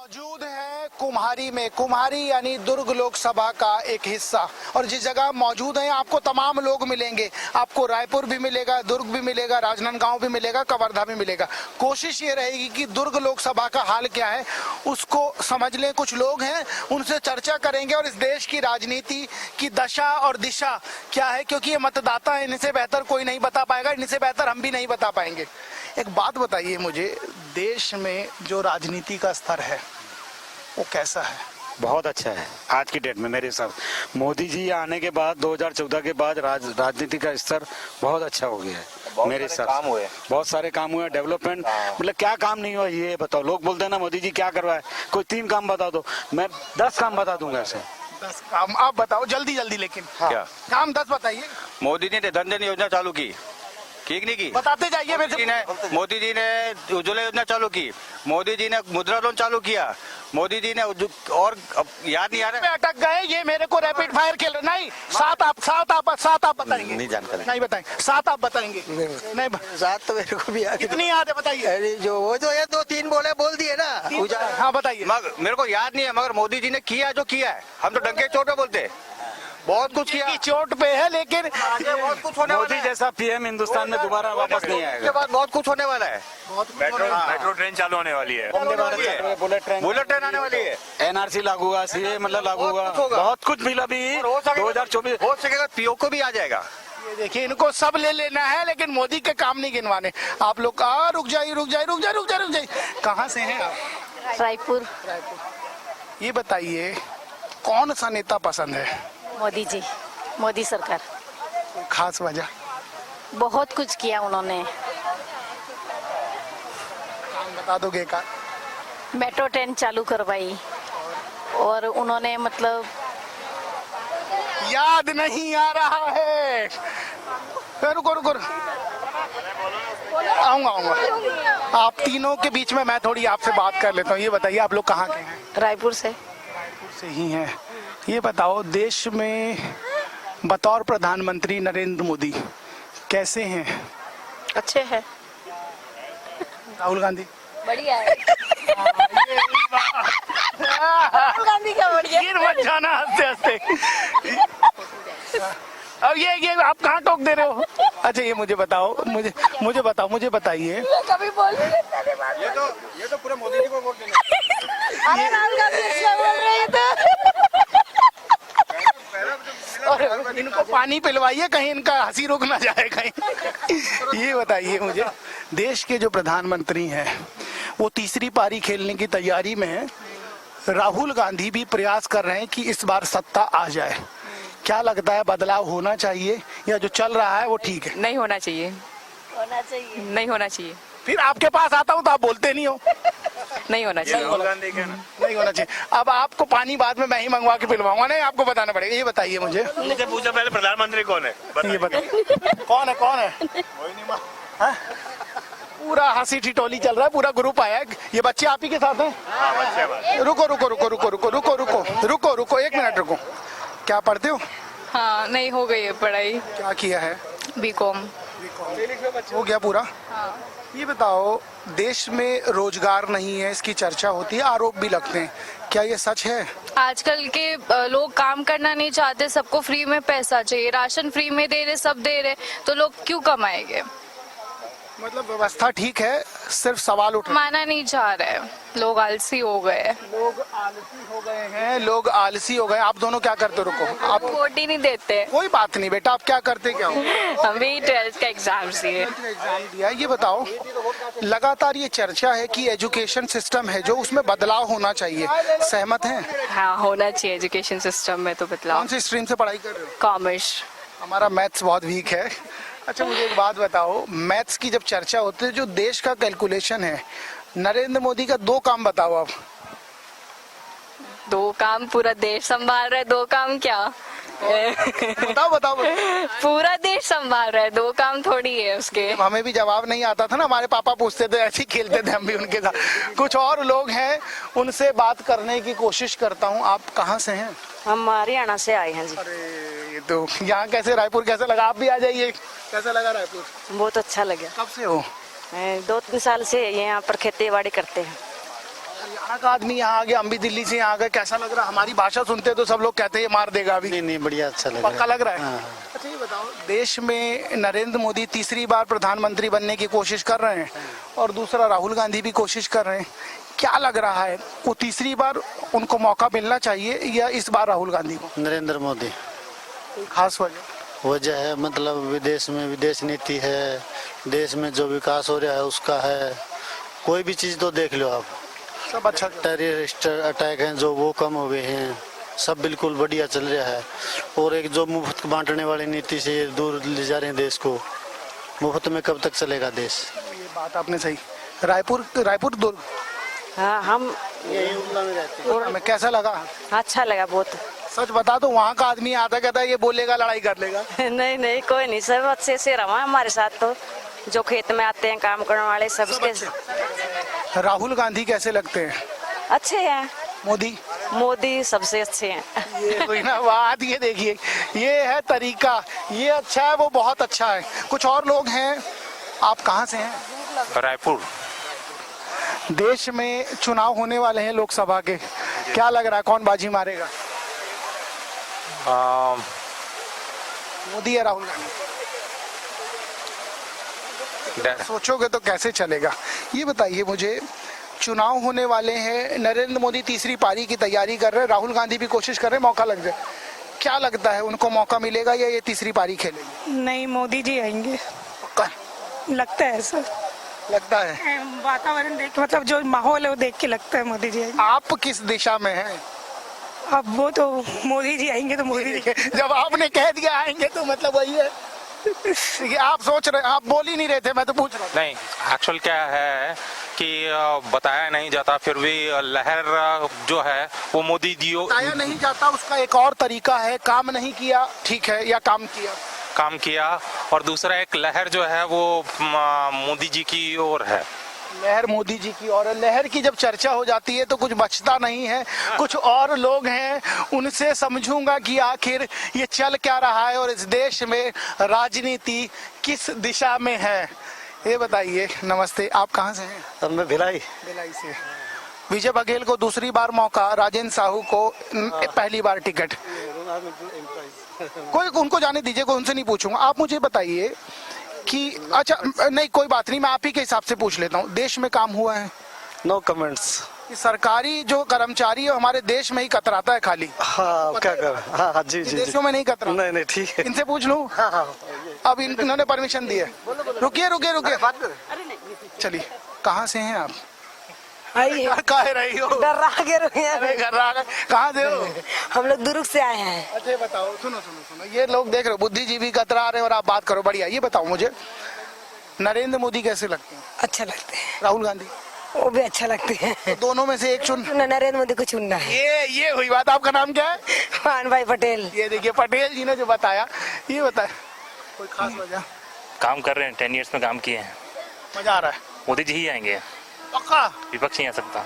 मौजूद है कुम्हारी में। कुम्हारी यानी दुर्ग लोकसभा का एक हिस्सा, और जिस जगह मौजूद है आपको तमाम लोग मिलेंगे। आपको रायपुर भी मिलेगा, दुर्ग भी मिलेगा, राजनांदगांव भी मिलेगा, कवर्धा भी मिलेगा। कोशिश ये रहेगी कि दुर्ग लोकसभा का हाल क्या है उसको समझ लें। कुछ लोग हैं, उनसे चर्चा करेंगे और इस देश की राजनीति की दशा और दिशा क्या है, क्योंकि ये मतदाता है, इनसे बेहतर कोई नहीं बता पाएगा, इनसे बेहतर हम भी नहीं बता पाएंगे। एक बात बताइए मुझे, देश में जो राजनीति का स्तर है वो कैसा है? बहुत अच्छा है आज की डेट में मेरे हिसाब। मोदी जी आने के बाद 2014 के बाद राजनीति का स्तर बहुत अच्छा हो गया है मेरे हिसाब से। बहुत सारे काम हुए, डेवलपमेंट। मतलब क्या काम नहीं हुआ ये बताओ। लोग बोलते हैं ना मोदी जी क्या करवाए, कोई 3 काम बता दो, मैं 10 काम बता दूंगा ऐसे। 10 काम आप बताओ जल्दी जल्दी, लेकिन क्या काम 10 बताइए। मोदी जी ने धन जन योजना चालू की, ठीक नहीं की? बताते जाइए। मोदी जी ने उज्ज्वला योजना चालू की, मोदी जी ने मुद्रा लोन चालू किया, मोदी जी ने और याद नहीं आ रहा। अटक गए, ये मेरे को रैपिड फायर खेल रहे। नहीं, सात आप बताएंगे। नहीं जानकारी, नहीं बताएंगे। 7 आप बताएंगे। नहीं 7 तो मेरे को भी याद कितनी याद है बताइए। अरे जो वो जो है 2-3 बोल दिए ना। हाँ बताइए। मेरे को याद नहीं है, मगर मोदी जी ने किया जो किया है। हम तो डंके चोट पे बोलते, बहुत कुछ किया, चोट पे है, लेकिन आगे बहुत कुछ होने वाला मोदी है। जैसा पीएम हिंदुस्तान में दोबारा वापस नहीं आएगा। उसके बाद बहुत कुछ होने वाला है। मेट्रो ट्रेन चालू होने वाली है, बुलेट ट्रेन आने वाली है, एनआरसी लागू हुआ, सीए मतलब लागू हुआ, बहुत कुछ मिला भी। 2024 हो सकेगा पीओ को भी आ जाएगा। ये देखिए, इनको सब ले लेना है लेकिन मोदी के काम नहीं गिनवाने। आप लोग रुक जाइए। कहाँ से हैं आप? रायपुर। ये बताइए कौन सा नेता पसंद है? मोदी जी, मोदी सरकार। खास वजह? बहुत कुछ किया उन्होंने। काम बता दोगे का? मेट्रो ट्रेन चालू करवाई, और उन्होंने मतलब याद नहीं आ रहा है। रुको आऊंगा। आप तीनों के बीच में मैं थोड़ी आपसे बात कर लेता हूँ। ये बताइए आप लोग कहाँ के हैं? रायपुर से। रायपुर से ही हैं। ये बताओ, देश में बतौर प्रधानमंत्री नरेंद्र मोदी कैसे हैं? अच्छे हैं। राहुल गांधी बढ़िया है। राहुल गांधी का बढ़िया। गिर मत जाना हंसते। अब ये आप कहाँ टोक दे रहे हो? अच्छा ये मुझे बताइए। कभी बोल ये तो पूरे मोदी जी को वोट देना। अरे राहुल गांधी अच्छा बोल रहे हैं तो। और इनको पानी पिलवाइए, कहीं इनका हंसी रुक ना जाए कहीं। ये बताइए मुझे, देश के जो प्रधानमंत्री हैं वो तीसरी पारी खेलने की तैयारी में है। राहुल गांधी भी प्रयास कर रहे हैं कि इस बार सत्ता आ जाए। क्या लगता है, बदलाव होना चाहिए या जो चल रहा है वो ठीक है? नहीं होना चाहिए। नहीं होना चाहिए। फिर आपके पास आता हूँ तो आप बोलते नहीं हो। नहीं होना चाहिए। नहीं होना चाहिए। अब आपको पानी बाद में मैं ही मंगवा के पिलवाऊंगा। नहीं, आपको बताना पड़ेगा। ये बताइए मुझे पूछा पहले प्रधानमंत्री कौन है? ये बताइए कौन है? हाँ? पूरा हंसी ठिठोली चल रहा है, पूरा ग्रुप आया है। ये बच्चे आप ही के साथ हैं? रुको 1 मिनट रुको। क्या पढ़ते हो? हाँ, नहीं हो गई है पढ़ाई। क्या किया है? बीकॉम। हो गया पूरा? हाँ। ये बताओ, देश में रोजगार नहीं है, इसकी चर्चा होती है, आरोप भी लगते हैं, क्या ये सच है? आजकल के लोग काम करना नहीं चाहते, सबको फ्री में पैसा चाहिए, राशन फ्री में दे रहे, सब दे रहे, तो लोग क्यों कमाएंगे? मतलब व्यवस्था ठीक है, सिर्फ सवाल उठ माना नहीं चाह रहा है, लोग आलसी हो गए। लोग आलसी हो गए। आप दोनों क्या करते हो? रुको, आप वोट ही नहीं देते। कोई बात नहीं बेटा, आप क्या करते क्या हो? हम भी 12th का एग्जाम दिए। एग्जाम दिया। ये बताओ, लगातार ये चर्चा है कि एजुकेशन सिस्टम है जो उसमें बदलाव होना चाहिए, सहमत हैं? हाँ, होना चाहिए एजुकेशन सिस्टम में तो बदलाव। कौन सी स्ट्रीम से पढ़ाई कर रहे हो? कॉमर्स। हमारा मैथ्स बहुत वीक है। अच्छा मुझे एक बात बताओ, मैथ्स की जब चर्चा होती है, जो देश का कैलकुलेशन है, नरेंद्र मोदी का 2 काम बताओ आप। 2 काम? पूरा देश संभाल रहा है, 2 काम क्या? बताओ। पूरा देश संभाल रहा है, 2 काम थोड़ी है उसके। हमें भी जवाब नहीं आता था ना, हमारे पापा पूछते थे, ऐसे ही खेलते थे हम भी उनके साथ। कुछ और लोग हैं, उनसे बात करने की कोशिश करता हूँ। आप कहाँ से हैं? हम हरियाणा से आए हैं जी। अरे ये तो यहाँ कैसे, रायपुर कैसा लगा? आप भी आ जाइए। कैसा लगा रायपुर? बहुत अच्छा लगा। कब से हो? 2-3 साल से यहाँ पर खेती बाड़ी करते हैं। यहाँ का आदमी यहाँ आ गया, हम भी दिल्ली से यहाँ आ गए, कैसा लग रहा है? हमारी भाषा सुनते तो सब लोग कहते हैं ये मार देगा अभी। नहीं बढ़िया, अच्छा लग रहा पक्का है। लग रहा है। हाँ। अच्छा ये बताओ, देश में नरेंद्र मोदी तीसरी बार प्रधानमंत्री बनने की कोशिश कर रहे हैं और दूसरा राहुल गांधी भी कोशिश कर रहे हैं, क्या लग रहा है वो तीसरी बार उनको मौका मिलना चाहिए या इस बार राहुल गांधी को? नरेंद्र मोदी। कोई खास वजह? वजह है मतलब विदेश में विदेश नीति है, देश में जो विकास हो रहा है उसका है, कोई भी चीज़ तो देख लो आप, सब अच्छा टेररिस्ट अटैक हैं जो वो कम हो गए हैं, सब बिल्कुल बढ़िया चल रहा है। और एक जो मुफ्त बांटने वाली नीति से दूर ले जा रहे हैं देश को, मुफ्त में कब तक चलेगा देश? ये बात आपने सही। रायपुर दुर्ग हाँ, हम यही उमला में रहते और हमें कैसा लगा? अच्छा लगा बहुत। सच बता दो, वहाँ का आदमी आता कहता है ये बोलेगा लड़ाई कर लेगा। नहीं नहीं, कोई नहीं, सब अच्छे से रहा हमारे साथ। तो जो खेत में आते हैं काम करने वाले सब के राहुल गांधी कैसे लगते हैं? अच्छे हैं। मोदी सबसे अच्छे हैं। ये कोई ना बात, ये देखिए, ये है तरीका, ये अच्छा है, वो बहुत अच्छा है। कुछ और लोग हैं, आप कहाँ से हैं? रायपुर। देश में चुनाव होने वाले हैं लोकसभा के, क्या लग रहा है कौन बाजी मारेगा, मोदी या राहुल गांधी? सोचोगे तो कैसे चलेगा? ये बताइए मुझे, चुनाव होने वाले हैं, नरेंद्र मोदी तीसरी पारी की तैयारी कर रहे हैं, राहुल गांधी भी कोशिश कर रहे हैं मौका लग जाए, क्या लगता है उनको मौका मिलेगा या ये तीसरी पारी खेलेंगे? नहीं, मोदी जी आएंगे, पक्का लगता है ऐसा। लगता है? वातावरण देख, मतलब जो माहौल है वो देख के लगता है मोदी जी आएंगे। आप किस दिशा में हैं? अब वो तो मोदी जी आएंगे तो मोदी जी। जब आपने कह दिया आएंगे तो मतलब वही है। ये आप सोच रहे, आप बोल ही नहीं रहे थे, मैं तो पूछ रहा था। नहीं, एक्चुअल क्या है कि बताया नहीं जाता, फिर भी लहर जो है वो मोदी जी बताया नहीं जाता, उसका एक और तरीका है, काम नहीं किया ठीक है, या काम किया। और दूसरा एक लहर जो है वो मोदी जी की ओर है। लहर मोदी जी की और लहर की जब चर्चा हो जाती है तो कुछ बचता नहीं है। कुछ और लोग हैं, उनसे समझूंगा कि आखिर ये चल क्या रहा है और इस देश में राजनीति किस दिशा में है। ये बताइए, नमस्ते, आप कहाँ से हैं? अब मैं भिलाई से। विजय बघेल को दूसरी बार मौका, राजेंद्र साहू को पहली बार टिकट। कोई उनको जाने दीजिए, कोई उनसे नहीं पूछूंगा। आप मुझे बताइए कि अच्छा नहीं, कोई बात नहीं, मैं आप ही के हिसाब से पूछ लेता हूँ, देश में काम हुआ है? No comments. सरकारी जो कर्मचारी है हमारे देश में ही कतराता है खाली। हाँ, क्या कर, हाँ जी जी, देशों में नहीं कतरा। नहीं ठीक है। इनसे पूछ लूँ? अब इन्होंने परमिशन दी है। रुकिए, चलिए, कहाँ से हैं आप? कहाँ रही हो? कहाँ से हो? हम लोग दुर्ग से आए हैं। अच्छा बताओ, सुनो, ये लोग देख रहे हो, बुद्धिजीवी कतरा रहे हैं और आप बात करो, बढ़िया। ये बताओ मुझे, नरेंद्र मोदी कैसे लगते हैं? अच्छा लगते हैं। राहुल गांधी? वो भी अच्छा लगते हैं। तो दोनों में से एक चुन। नरेंद्र मोदी को चुनना है। ये हुई बात। आपका नाम क्या है? खान भाई पटेल। ये देखिए, पटेल जी ने जो बताया, ये बताया, कोई खास वजह? काम कर रहे हैं, 10 इयर्स में काम किए हैं, मजा आ रहा है। मोदी जी ही आएंगे, पक्का? विपक्ष नहीं आ सकता।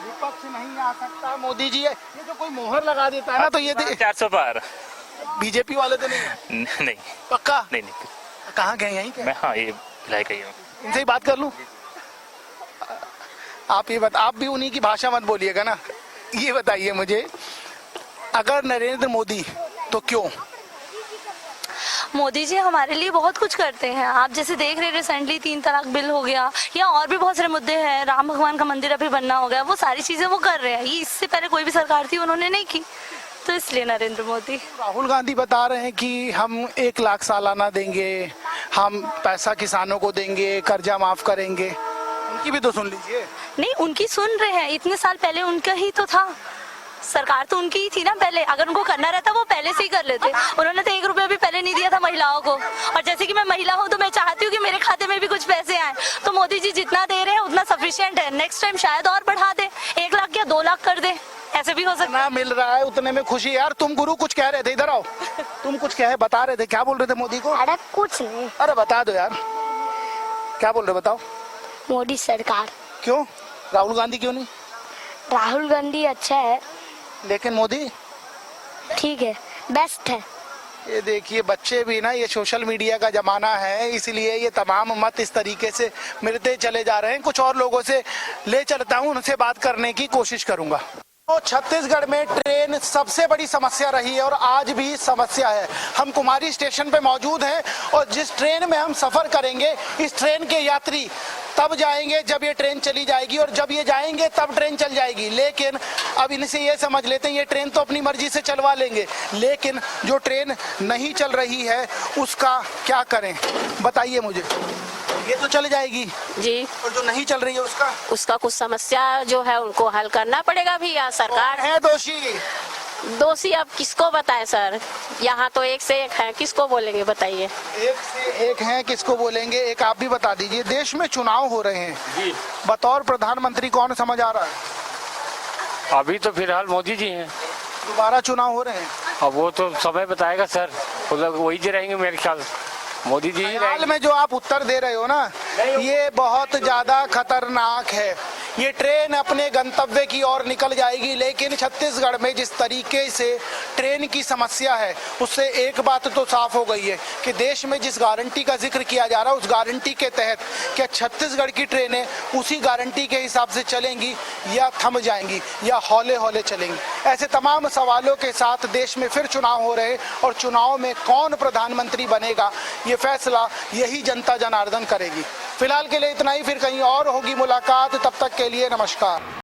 विपक्ष नहीं आ सकता, मोदी जी है। ये तो कोई मोहर लगा देता है ना, तो ये 400 पार। बीजेपी वाले तो नहीं? नहीं पक्का? नहीं। कहाँ गए? यहीं के? मैं हाँ, ये भिलाई का ही हूँ। इनसे ही बात कर लूं? आप भी उन्हीं की भाषा मत बोलिएगा ना। ये बताइए मुझे, अगर नरेंद्र मोदी तो क्यों? मोदी जी हमारे लिए बहुत कुछ करते हैं। आप जैसे देख रहे, रिसेंटली 3 तलाक बिल हो गया, या और भी बहुत सारे मुद्दे हैं, राम भगवान का मंदिर अभी बनना हो गया, वो सारी चीजें वो कर रहे हैं। ये इससे पहले कोई भी सरकार थी उन्होंने नहीं की, तो इसलिए नरेंद्र मोदी। राहुल गांधी बता रहे हैं कि हम 1 लाख सालाना देंगे, हम पैसा किसानों को देंगे, कर्जा माफ करेंगे। उनकी भी तो सुन लीजिए। नहीं, उनकी सुन रहे हैं, इतने साल पहले उनका ही तो था, सरकार तो उनकी ही थी ना पहले। अगर उनको करना रहता वो पहले से ही कर लेते। उन्होंने तो 1 रुपया भी पहले नहीं दिया था महिलाओं को। और जैसे कि मैं महिला हूँ तो मैं चाहती हूँ कि मेरे खाते में भी कुछ पैसे आए, तो मोदी जी जितना दे रहे हैं उतना सफिशिएंट है। नेक्स्ट टाइम शायद और बढ़ा दे, 1 लाख या 2 लाख कर दे, ऐसे भी हो सकता है। मिल रहा है उतने में खुशी। यार तुम गुरु कुछ कह रहे थे, इधर आओ। तुम कुछ बता रहे थे, क्या बोल रहे थे मोदी को? अरे कुछ नहीं। अरे बता दो यार, क्या बोल रहे, बताओ। मोदी सरकार। क्यों? राहुल गांधी क्यों नहीं? राहुल गांधी अच्छा है, लेकिन मोदी ठीक है, बेस्ट है। ये देखिए बच्चे भी ना, ये सोशल मीडिया का जमाना है, इसलिए ये तमाम मत इस तरीके से मिलते चले जा रहे हैं। कुछ और लोगों से ले चलता हूं, उनसे बात करने की कोशिश करूंगा। तो छत्तीसगढ़ में ट्रेन सबसे बड़ी समस्या रही है और आज भी समस्या है। हम कुमारी स्टेशन पे मौजूद हैं और जिस ट्रेन में हम सफर करेंगे, इस ट्रेन के यात्री तब जाएंगे जब ये ट्रेन चली जाएगी और जब ये जाएंगे तब ट्रेन चल जाएगी। लेकिन अब इनसे ये समझ लेते हैं ये ट्रेन तो अपनी मर्जी से चलवा लेंगे, लेकिन जो ट्रेन नहीं चल रही है उसका क्या करें, बताइए मुझे। ये तो चल जाएगी जी, और जो नहीं चल रही है उसका कुछ समस्या जो है उनको हल करना पड़ेगा भैया। सरकार है दोषी अब किसको बताए सर, यहाँ तो एक से एक है, किसको बोलेंगे बताइए। एक से एक हैं, किसको बोलेंगे। एक आप भी बता दीजिए, देश में चुनाव हो रहे हैं जी, बतौर प्रधानमंत्री कौन समझ आ रहा है? अभी तो फिलहाल मोदी जी हैं। दोबारा चुनाव हो रहे हैं, अब वो तो समय बताएगा सर, वही जी रहेंगे मेरे ख्याल, मोदी जी ही हाल में जो आप उत्तर दे रहे हो ना, ये बहुत ज्यादा खतरनाक है। ये ट्रेन अपने गंतव्य की ओर निकल जाएगी, लेकिन छत्तीसगढ़ में जिस तरीके से ट्रेन की समस्या है उससे एक बात तो साफ हो गई है कि देश में जिस गारंटी का जिक्र किया जा रहा है उस गारंटी के तहत क्या छत्तीसगढ़ की ट्रेनें उसी गारंटी के हिसाब से चलेंगी या थम जाएंगी या हौले हौले चलेंगी। ऐसे तमाम सवालों के साथ देश में फिर चुनाव हो रहे और चुनाव में कौन प्रधानमंत्री बनेगा ये फैसला यही जनता जनार्दन करेगी। फिलहाल के लिए इतना ही, फिर कहीं और होगी मुलाकात, तब तक के लिए नमस्कार।